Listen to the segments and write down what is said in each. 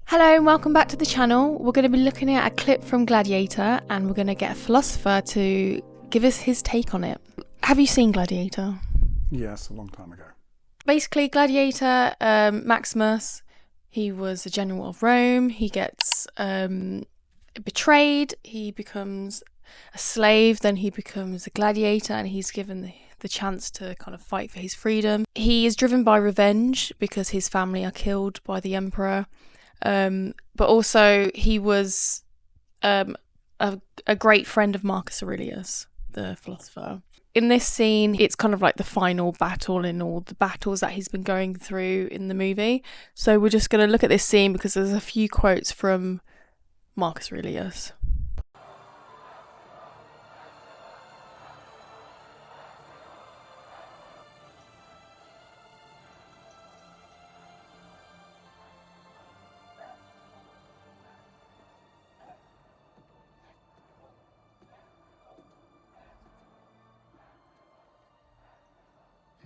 Hello and welcome back to the channel. We're going to be looking at a clip from Gladiator and we're going to get a philosopher to give us his take on it. Have you seen Gladiator? Yes, a long time ago. Basically, Gladiator, Maximus, he was a general of Rome. He gets betrayed, he becomes a slave, then he becomes a gladiator, and he's given the chance to kind of fight for his freedom. He is driven by revenge because his family are killed by the emperor. But also he was a great friend of Marcus Aurelius, the philosopher. In this scene, it's kind of like the final battle in all the battles that he's been going through in the movie. So we're just going to look at this scene because there's a few quotes from Marcus Aurelius.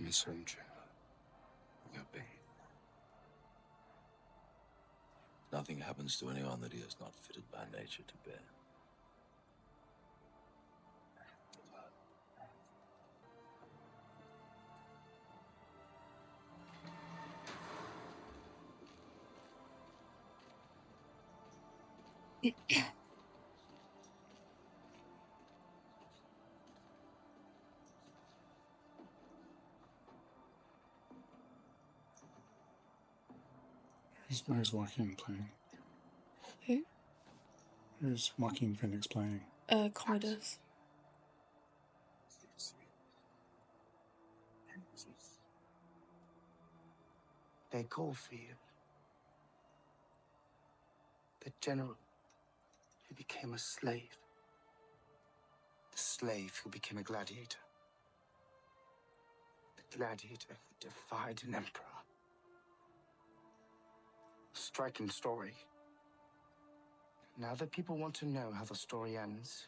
Messenger, your pain. Nothing happens to anyone that he is not fitted by nature to bear. Who's Joaquin playing? Who? Who's Joaquin Phoenix playing? Commodus. They call for you. The general who became a slave. The slave who became a gladiator. The gladiator who defied an emperor. A striking story. Now that people want to know how the story ends,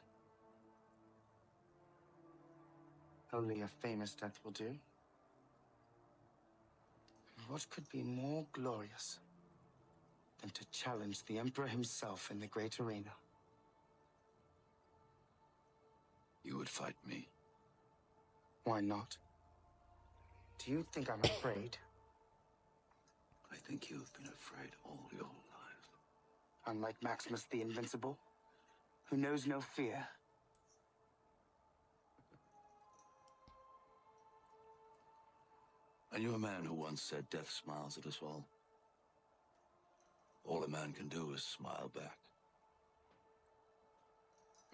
only a famous death will do. What could be more glorious than to challenge the emperor himself in the great arena? You would fight me. Why not? Do you think I'm afraid? I think you've been afraid all your life. Unlike Maximus the Invincible, who knows no fear. I knew a man who once said death smiles at us all. All a man can do is smile back.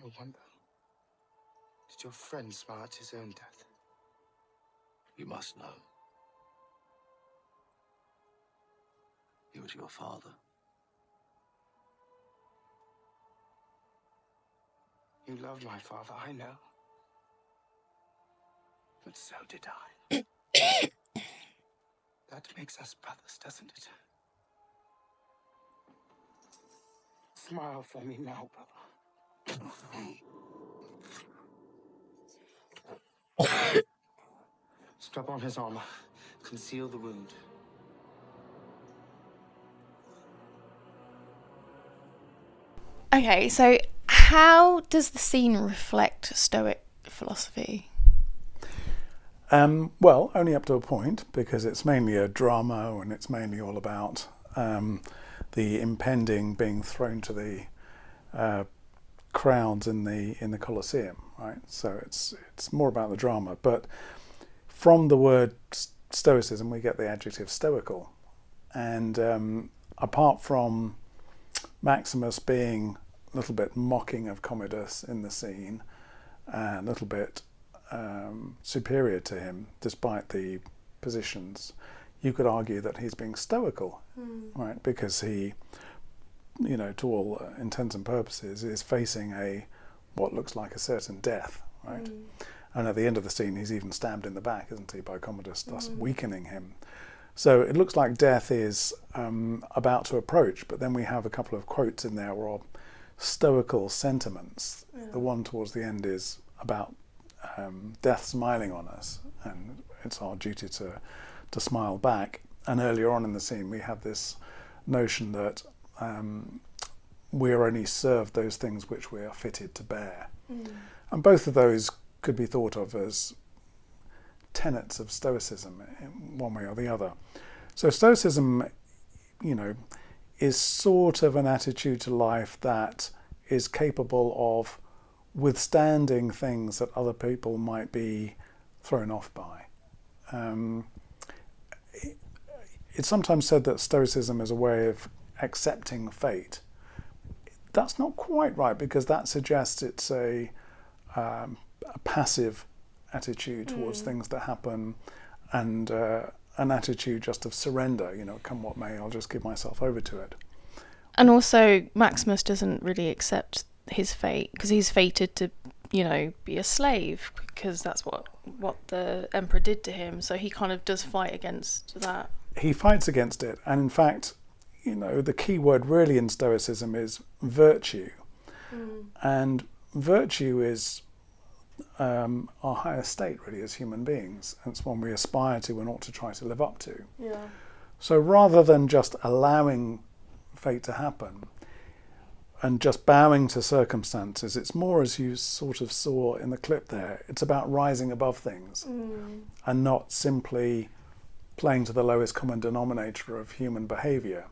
No wonder. Did your friend smile at his own death? You must know. He was your father. You loved my father, I know. But so did I. That makes us brothers, doesn't it? Smile for me now, brother. Strap on his armor. Conceal the wound. Okay, so how does the scene reflect Stoic philosophy? Well, only up to a point, because it's mainly a drama and it's mainly all about the impending being thrown to the crowds in the Colosseum, right? So it's more about the drama. But from the word Stoicism, we get the adjective stoical, and apart from Maximus being a little bit mocking of Commodus in the scene, a little bit superior to him despite the positions, you could argue that he's being stoical, right? Because he, to all intents and purposes, is facing what looks like a certain death, right? And at the end of the scene, he's even stabbed in the back, isn't he, by Commodus, thus weakening him. So it looks like death is about to approach, but then we have a couple of quotes in there or stoical sentiments. The one towards the end is about death smiling on us, and it's our duty to smile back. And earlier on in the scene, we have this notion that we're only served those things which we are fitted to bear. And both of those could be thought of as tenets of Stoicism in one way or the other. So Stoicism, is sort of an attitude to life that is capable of withstanding things that other people might be thrown off by. It's sometimes said that Stoicism is a way of accepting fate. That's not quite right, because that suggests it's a passive attitude towards things that happen, and an attitude just of surrender, come what may, I'll just give myself over to it. And also Maximus doesn't really accept his fate, because he's fated to, be a slave, because that's what the emperor did to him. So he kind of does fight against that. He fights against it, and in fact, the key word really in Stoicism is virtue. And virtue is our higher state, really, as human beings. It's one we aspire to and ought to try to live up to. Yeah. So rather than just allowing fate to happen and just bowing to circumstances, it's more, as you sort of saw in the clip there, it's about rising above things and not simply playing to the lowest common denominator of human behaviour.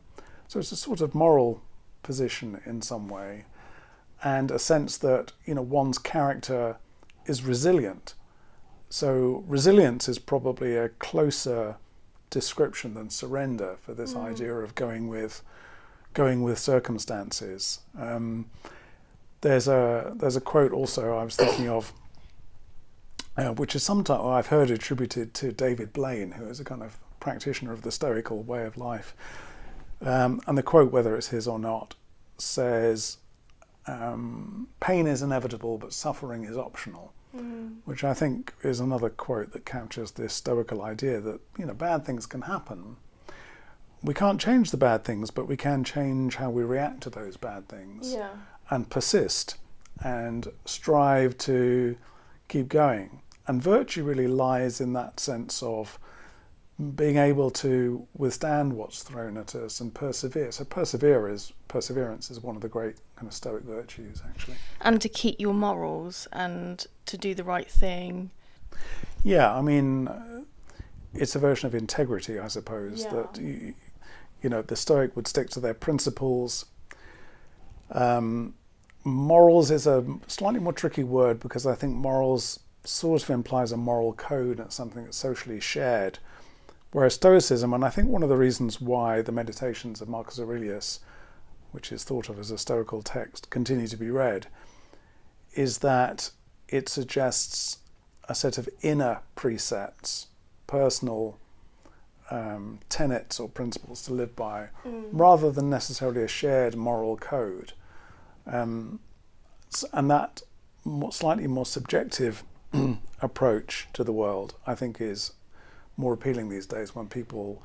So it's a sort of moral position in some way, and a sense that one's character is resilient. So resilience is probably a closer description than surrender for this idea of going with circumstances. There's a quote also I was thinking of, which is sometimes I've heard attributed to David Blaine, who is a kind of practitioner of the Stoical way of life. And the quote, whether it's his or not, says, pain is inevitable, but suffering is optional, which I think is another quote that captures this Stoical idea that, bad things can happen. We can't change the bad things, but we can change how we react to those bad things, and persist and strive to keep going. And virtue really lies in that sense of being able to withstand what's thrown at us and persevere. So perseverance is one of the great kind of Stoic virtues, actually. And to keep your morals and to do the right thing. Yeah, I mean, it's a version of integrity, I suppose, that the Stoic would stick to their principles. Morals is a slightly more tricky word, because I think morals sort of implies a moral code and something that's socially shared. Whereas Stoicism, and I think one of the reasons why the Meditations of Marcus Aurelius, which is thought of as a Stoical text, continue to be read, is that it suggests a set of inner precepts, personal tenets or principles to live by, rather than necessarily a shared moral code. And that slightly more subjective approach to the world, I think, is more appealing these days, when people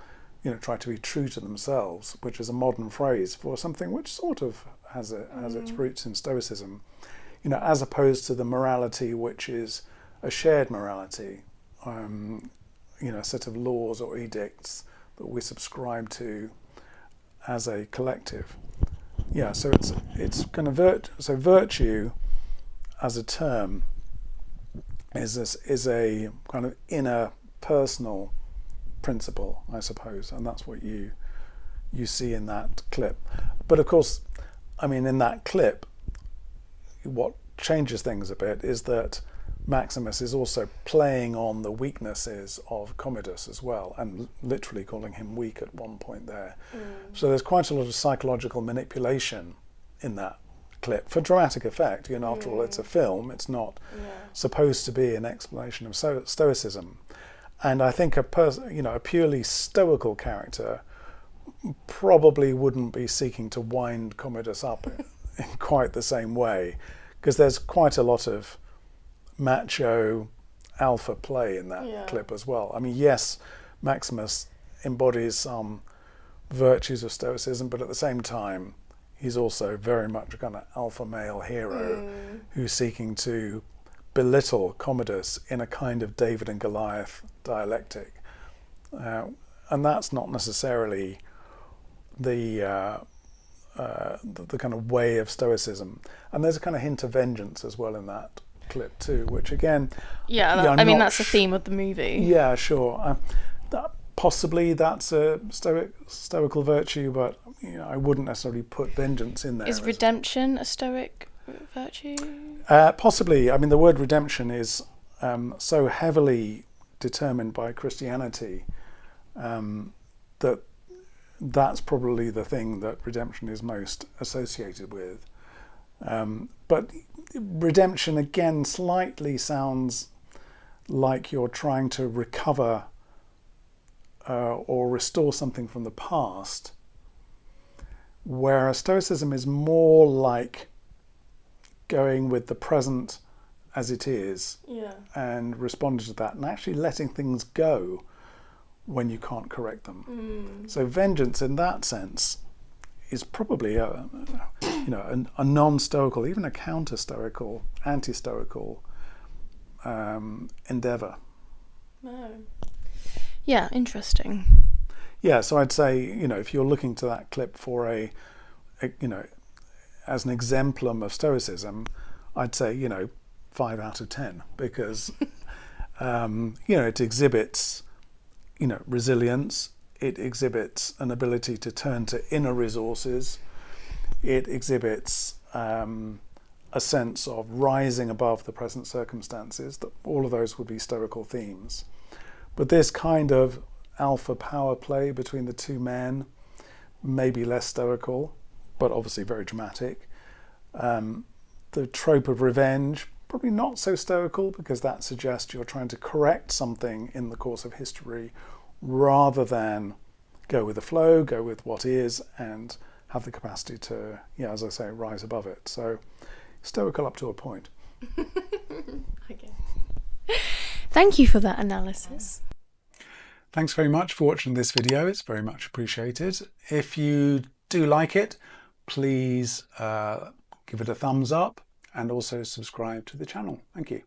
try to be true to themselves, which is a modern phrase for something which sort of has its roots in Stoicism, as opposed to the morality which is a shared morality, a set of laws or edicts that we subscribe to as a collective. Yeah, so it's kind of virtue as a term is a kind of inner personal principle, I suppose, and that's what you see in that clip. But of course, I mean, in that clip, what changes things a bit is that Maximus is also playing on the weaknesses of Commodus as well, and literally calling him weak at one point there. So there's quite a lot of psychological manipulation in that clip for dramatic effect. After all, it's a film. It's not supposed to be an explanation of Stoicism. And I think a purely stoical character probably wouldn't be seeking to wind Commodus up in quite the same way, because there's quite a lot of macho alpha play in that clip as well. I mean, yes, Maximus embodies some virtues of Stoicism, but at the same time, he's also very much a kind of alpha male hero who's seeking to belittle Commodus in a kind of David and Goliath dialectic. And that's not necessarily the the kind of way of Stoicism. And there's a kind of hint of vengeance as well in that clip too, which again, I mean that's the theme of the movie. Yeah, sure. Possibly that's a stoical virtue, but I wouldn't necessarily put vengeance in there. Is redemption a stoic virtue? Possibly. I mean, the word redemption is so heavily determined by Christianity that that's probably the thing that redemption is most associated with. But redemption again slightly sounds like you're trying to recover or restore something from the past, whereas Stoicism is more like going with the present as it is, and responding to that and actually letting things go when you can't correct them. So vengeance in that sense is probably a non-stoical, even a counter-stoical, anti-stoical endeavour. No. Yeah, interesting. Yeah, so I'd say, if you're looking to that clip for a as an exemplum of Stoicism, I'd say, 5 out of 10, because, it exhibits, resilience. It exhibits an ability to turn to inner resources. It exhibits a sense of rising above the present circumstances. That all of those would be stoical themes. But this kind of alpha power play between the two men may be less stoical, but obviously very dramatic. The trope of revenge, probably not so stoical, because that suggests you're trying to correct something in the course of history rather than go with the flow, go with what is, and have the capacity to, as I say, rise above it. So stoical up to a point. Okay. Thank you for that analysis. Thanks very much for watching this video. It's very much appreciated. If you do like it, please give it a thumbs up and also subscribe to the channel. Thank you.